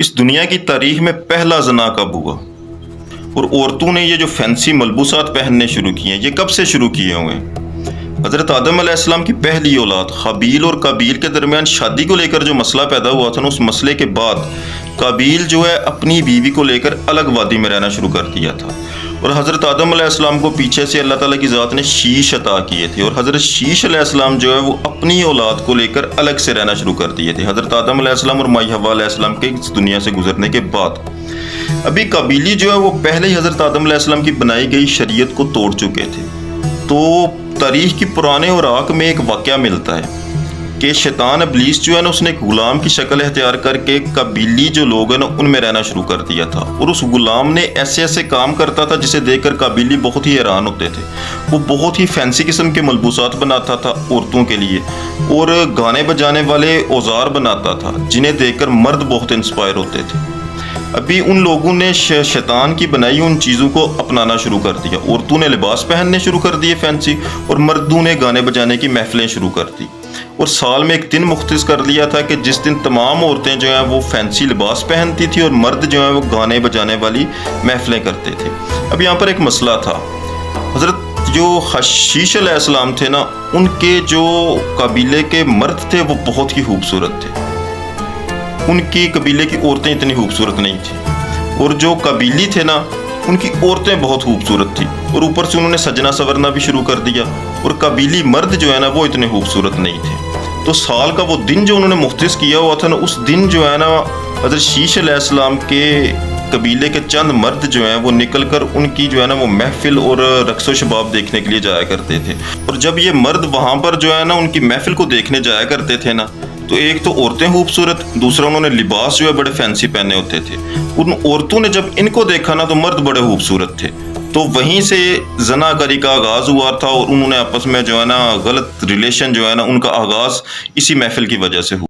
اس دنیا کی تاریخ میں پہلا زنا کب ہوا؟ اور عورتوں نے یہ جو فینسی ملبوسات پہننے شروع کیے ہیں یہ کب سے شروع کیے ہوئے ہیں؟ حضرت آدم علیہ السلام کی پہلی اولاد حابیل اور قابیل کے درمیان شادی کو لے کر جو مسئلہ پیدا ہوا تھا نا، اس مسئلے کے بعد قابیل جو ہے اپنی بیوی کو لے کر الگ وادی میں رہنا شروع کر دیا تھا، اور حضرت آدم علیہ السلام کو پیچھے سے اللہ تعالیٰ کی ذات نے شیش عطا کیے تھے، اور حضرت شیش علیہ السلام جو ہے وہ اپنی اولاد کو لے کر الگ سے رہنا شروع کر دیے تھے، حضرت آدم علیہ السلام اور مائی حوا علیہ السلام کے اس دنیا سے گزرنے کے بعد۔ ابھی قابیلی جو ہے وہ پہلے ہی حضرت آدم علیہ السلام کی بنائی گئی شریعت کو توڑ چکے تھے۔ تو تاریخ کی پرانے اوراق میں ایک واقعہ ملتا ہے کہ شیطان ابلیس جو ہے نا، اس نے ایک غلام کی شکل اختیار کر کے قابیلی جو لوگ ہیں نا ان میں رہنا شروع کر دیا تھا، اور اس غلام نے ایسے ایسے کام کرتا تھا جسے دیکھ کر قابیلی بہت ہی حیران ہوتے تھے۔ وہ بہت ہی فینسی قسم کے ملبوسات بناتا تھا عورتوں کے لیے، اور گانے بجانے والے اوزار بناتا تھا جنہیں دیکھ کر مرد بہت انسپائر ہوتے تھے۔ ابھی ان لوگوں نے شیطان کی بنائی ان چیزوں کو اپنانا شروع کر دیا۔ عورتوں نے لباس پہننے شروع کر دیے فینسی، اور مردوں نے گانے بجانے کی محفلیں شروع کر دی، اور سال میں ایک دن مختص کر لیا تھا کہ جس دن تمام عورتیں جو ہیں وہ فینسی لباس پہنتی تھی اور مرد جو ہیں وہ گانے بجانے والی محفلیں کرتے تھے۔ اب یہاں پر ایک مسئلہ تھا، حضرت جو شیش علیہ السلام تھے نا، ان کے جو قبیلے کے مرد تھے وہ بہت ہی خوبصورت تھے، ان کی قبیلے کی عورتیں اتنی خوبصورت نہیں تھیں، اور جو قبیلی تھے نا ان کی عورتیں بہت خوبصورت تھیں، اور اوپر سے انہوں نے سجنا سورنا بھی شروع کر دیا، اور قبیلی مرد جو ہے نا وہ اتنے خوبصورت نہیں تھے۔ تو سال کا وہ دن جو انہوں نے مختص کیا ہوا تھا نا، اس دن جو ہے نا حضرت شیش علیہ السلام کے قبیلے کے چند مرد جو ہیں وہ نکل کر ان کی جو ہے نا وہ محفل اور رقص و شباب دیکھنے کے لیے جایا کرتے تھے۔ اور جب یہ مرد وہاں پر جو ہے نا ان کی محفل کو دیکھنے جایا کرتے تھے نا، تو ایک تو عورتیں خوبصورت، دوسرا انہوں نے لباس جو ہے بڑے فینسی پہنے ہوتے تھے۔ ان عورتوں نے جب ان کو دیکھا نا تو مرد بڑے خوبصورت تھے، تو وہیں سے زنا کاری کا آغاز ہوا تھا، اور انہوں نے آپس میں جو ہے نا غلط ریلیشن جو ہے نا ان کا آغاز اسی محفل کی وجہ سے ہوا۔